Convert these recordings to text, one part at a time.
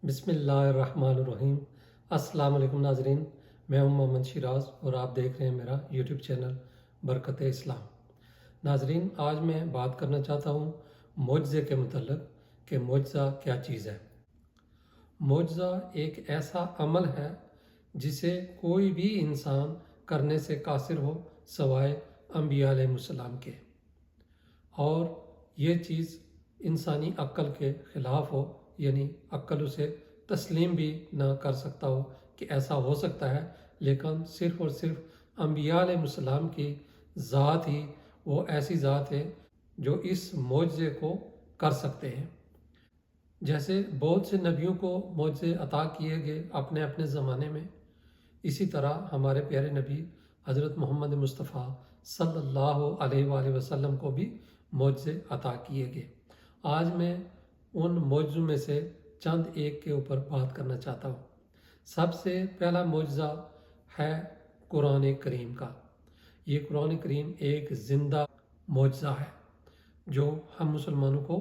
بسم اللہ الرحمن الرحیم۔ السلام علیکم ناظرین، میں ہوں محمد شیراز اور آپ دیکھ رہے ہیں میرا یوٹیوب چینل برکت اسلام۔ ناظرین، آج میں بات کرنا چاہتا ہوں معجزے کے متعلق کہ معجزہ کیا چیز ہے۔ معجزہ ایک ایسا عمل ہے جسے کوئی بھی انسان کرنے سے قاصر ہو سوائے انبیاء علیہ السلام کے، اور یہ چیز انسانی عقل کے خلاف ہو، یعنی عقل اسے تسلیم بھی نہ کر سکتا ہو کہ ایسا ہو سکتا ہے، لیکن صرف اور صرف انبیاء علیہ السلام کی ذات ہی وہ ایسی ذات ہے جو اس معجزے کو کر سکتے ہیں۔ جیسے بہت سے نبیوں کو معجزے عطا کیے گئے اپنے اپنے زمانے میں، اسی طرح ہمارے پیارے نبی حضرت محمد مصطفیٰ صلی اللہ علیہ وآلہ وسلم کو بھی معجزے عطا کیے گئے۔ آج میں ان معجزوں میں سے چند ایک کے اوپر بات کرنا چاہتا ہوں۔ سب سے پہلا معجزہ ہے قرآن کریم کا۔ یہ قرآن کریم ایک زندہ معجزہ ہے جو ہم مسلمانوں کو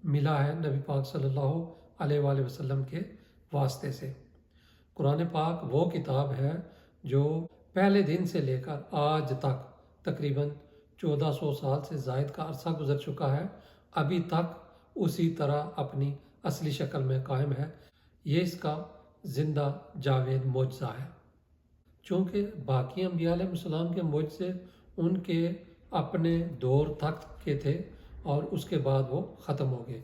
ملا ہے نبی پاک صلی اللہ علیہ وآلہ وسلم کے واسطے سے۔ قرآن پاک وہ کتاب ہے جو پہلے دن سے لے کر آج تک تقریباً 1400 سال سے زائد کا عرصہ گزر چکا ہے، ابھی تک اسی طرح اپنی اصلی شکل میں قائم ہے۔ یہ اس کا زندہ جاوید معجزہ ہے۔ چونکہ باقی انبیاء علیہ السلام کے معجزے ان کے اپنے دور تک کے تھے اور اس کے بعد وہ ختم ہو گئے،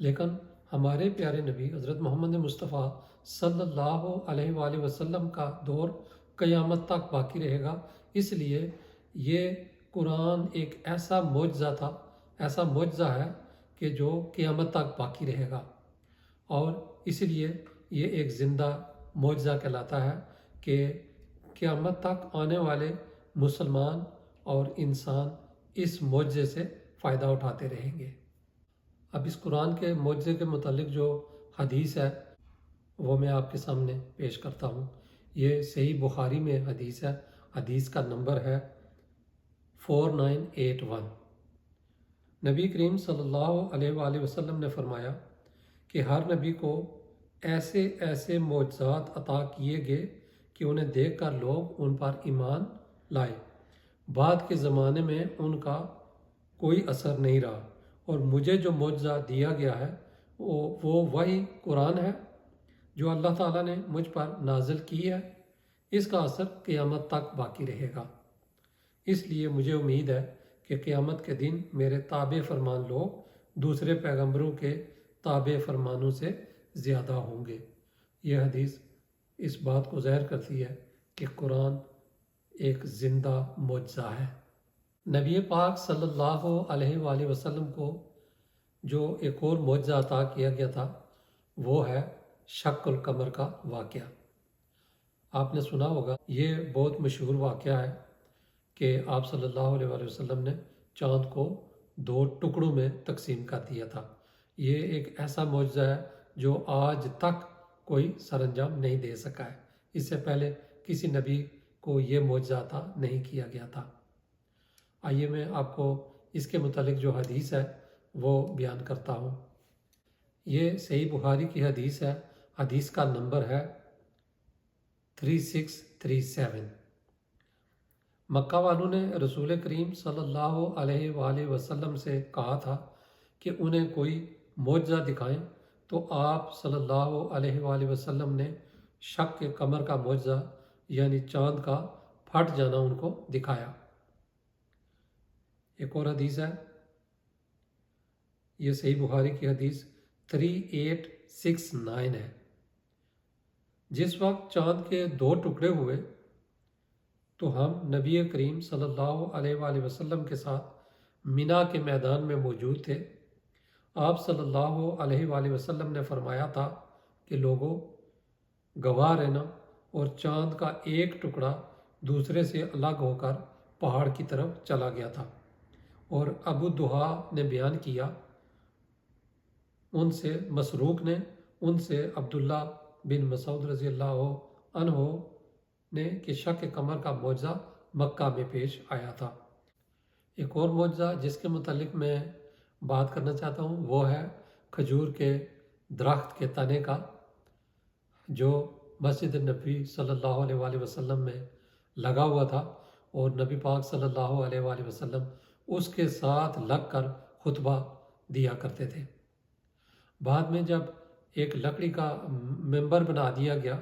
لیکن ہمارے پیارے نبی حضرت محمد مصطفیٰ صلی اللہ علیہ وآلہ وسلم کا دور قیامت تک باقی رہے گا۔ اس لیے یہ قرآن ایک ایسا معجزہ تھا، ایسا معجزہ ہے کہ جو قیامت تک باقی رہے گا، اور اس لیے یہ ایک زندہ معجزہ کہلاتا ہے کہ قیامت تک آنے والے مسلمان اور انسان اس معجزے سے فائدہ اٹھاتے رہیں گے۔ اب اس قرآن کے معجزے کے متعلق جو حدیث ہے وہ میں آپ کے سامنے پیش کرتا ہوں۔ یہ صحیح بخاری میں حدیث ہے، حدیث کا نمبر ہے 4981۔ نبی کریم صلی اللہ علیہ وآلہ وسلم نے فرمایا کہ ہر نبی کو ایسے ایسے معجزات عطا کیے گئے کہ انہیں دیکھ کر لوگ ان پر ایمان لائے۔ بعد کے زمانے میں ان کا کوئی اثر نہیں رہا، اور مجھے جو معجزہ دیا گیا ہے وہ وہی قرآن ہے جو اللہ تعالیٰ نے مجھ پر نازل کی ہے۔ اس کا اثر قیامت تک باقی رہے گا۔ اس لیے مجھے امید ہے کہ قیامت کے دن میرے تابع فرمان لوگ دوسرے پیغمبروں کے تابع فرمانوں سے زیادہ ہوں گے۔ یہ حدیث اس بات کو ظاہر کرتی ہے کہ قرآن ایک زندہ معجزہ ہے۔ نبی پاک صلی اللہ علیہ وآلہ وسلم کو جو ایک اور معجزہ عطا کیا گیا تھا وہ ہے شق القمر کا واقعہ۔ آپ نے سنا ہوگا، یہ بہت مشہور واقعہ ہے کہ آپ صلی اللہ علیہ وآلہ وسلم نے چاند کو 2 ٹکڑوں میں تقسیم کر دیا تھا۔ یہ ایک ایسا معجزہ ہے جو آج تک کوئی سر انجام نہیں دے سکا ہے۔ اس سے پہلے کسی نبی کو یہ معجزہ عطا نہیں کیا گیا تھا۔ آئیے میں آپ کو اس کے متعلق جو حدیث ہے وہ بیان کرتا ہوں۔ یہ صحیح بخاری کی حدیث ہے، حدیث کا نمبر ہے 3637۔ مکہ والوں نے رسول کریم صلی اللہ علیہ وآلہ وسلم سے کہا تھا کہ انہیں کوئی معجزہ دکھائیں، تو آپ صلی اللہ علیہ وآلہ وسلم نے شق کے قمر کا معجزہ یعنی چاند کا پھٹ جانا ان کو دکھایا۔ ایک اور حدیث ہے، یہ صحیح بخاری کی حدیث 3869 ہے۔ جس وقت چاند کے 2 ٹکڑے ہوئے تو ہم نبی کریم صلی اللہ علیہ وآلہ وسلم کے ساتھ مینا کے میدان میں موجود تھے۔ آپ صلی اللہ علیہ وآلہ وسلم نے فرمایا تھا کہ لوگوں، گواہ رہنا، اور چاند کا ایک ٹکڑا دوسرے سے الگ ہو کر پہاڑ کی طرف چلا گیا تھا، اور ابو دحا نے بیان کیا، ان سے مسروق نے، ان سے عبداللہ بن مسعود رضی اللہ عنہ نے کہ شق قمر کا معجزہ مکہ میں پیش آیا تھا۔ ایک اور معجزہ جس کے متعلق میں بات کرنا چاہتا ہوں وہ ہے کھجور کے درخت کے تنے کا، جو مسجد نبوی صلی اللہ علیہ وآلہ وسلم میں لگا ہوا تھا، اور نبی پاک صلی اللہ علیہ وآلہ وسلم اس کے ساتھ لگ کر خطبہ دیا کرتے تھے۔ بعد میں جب ایک لکڑی کا ممبر بنا دیا گیا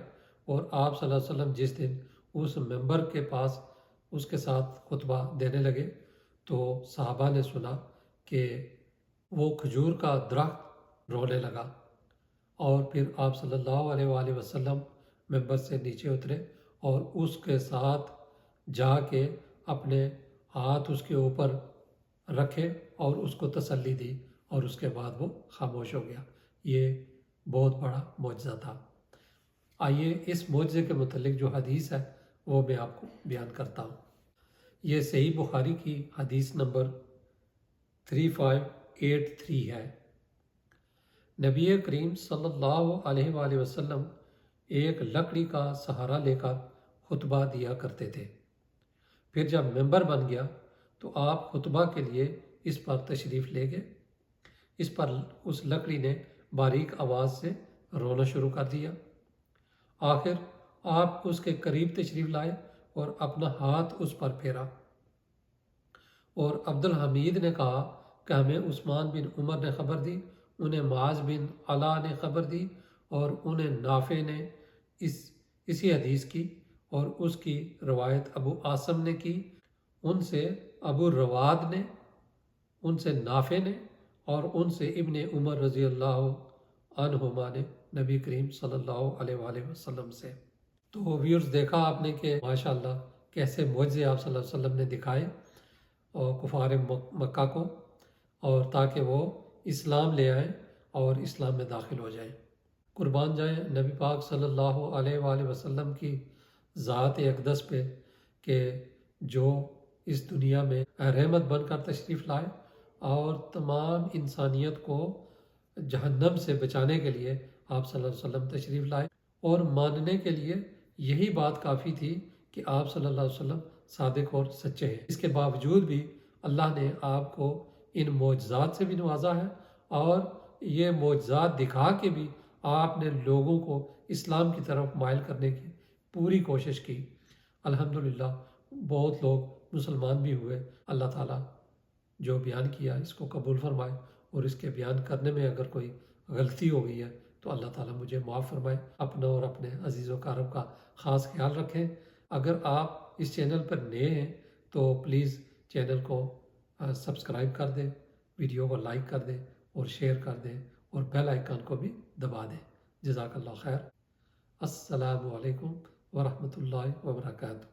اور آپ صلی اللہ علیہ وسلم جس دن اس ممبر کے پاس اس کے ساتھ خطبہ دینے لگے تو صحابہ نے سنا کہ وہ کھجور کا درخت رونے لگا، اور پھر آپ صلی اللہ علیہ وآلہ وسلم ممبر سے نیچے اترے اور اس کے ساتھ جا کے اپنے ہاتھ اس کے اوپر رکھے اور اس کو تسلی دی، اور اس کے بعد وہ خاموش ہو گیا۔ یہ بہت بڑا معجزہ تھا۔ آئیے اس معجزے کے متعلق جو حدیث ہے وہ میں آپ کو بیان کرتا ہوں۔ یہ صحیح بخاری کی حدیث نمبر 3583 ہے۔ نبی کریم صلی اللہ علیہ وآلہ وسلم ایک لکڑی کا سہارا لے کر خطبہ دیا کرتے تھے۔ پھر جب ممبر بن گیا تو آپ خطبہ کے لیے اس پر تشریف لے گئے۔ اس پر اس لکڑی نے باریک آواز سے رونا شروع کر دیا۔ آخر آپ اس کے قریب تشریف لائے اور اپنا ہاتھ اس پر پھیرا، اور عبدالحمید نے کہا کہ ہمیں عثمان بن عمر نے خبر دی، انہیں معاذ بن علا نے خبر دی، اور انہیں نافع نے اسی حدیث کی، اور اس کی روایت ابو عاصم نے کی، ان سے ابو رواد نے، ان سے نافع نے، اور ان سے ابن عمر رضی اللہ عنہما نے نبی کریم صلی اللہ علیہ وآلہ وسلم سے۔ تو ویورز دیکھا آپ نے کہ ماشاءاللہ کیسے معجزے آپ صلی اللہ علیہ وسلم نے دکھائے اور کفار مکہ کو، اور تاکہ وہ اسلام لے آئیں اور اسلام میں داخل ہو جائیں۔ قربان جائیں نبی پاک صلی اللہ علیہ وآلہ وسلم کی ذات اقدس پہ کہ جو اس دنیا میں رحمت بن کر تشریف لائے اور تمام انسانیت کو جہنم سے بچانے کے لیے آپ صلی اللہ علیہ وسلم تشریف لائے، اور ماننے کے لیے یہی بات کافی تھی کہ آپ صلی اللہ علیہ وسلم صادق اور سچے ہیں۔ اس کے باوجود بھی اللہ نے آپ کو ان معجزات سے بھی نوازا ہے، اور یہ معجزات دکھا کے بھی آپ نے لوگوں کو اسلام کی طرف مائل کرنے کی پوری کوشش کی۔ الحمدللہ بہت لوگ مسلمان بھی ہوئے۔ اللہ تعالیٰ جو بیان کیا اس کو قبول فرمائے، اور اس کے بیان کرنے میں اگر کوئی غلطی ہو گئی ہے تو اللہ تعالیٰ مجھے معاف فرمائے۔ اپنا اور اپنے عزیز و اقارب کا خاص خیال رکھیں۔ اگر آپ اس چینل پر نئے ہیں تو پلیز چینل کو سبسکرائب کر دیں، ویڈیو کو لائک کر دیں اور شیئر کر دیں، اور بیل آئیکن کو بھی دبا دیں۔ جزاک اللہ خیر۔ السلام علیکم ورحمۃ اللہ وبرکاتہ۔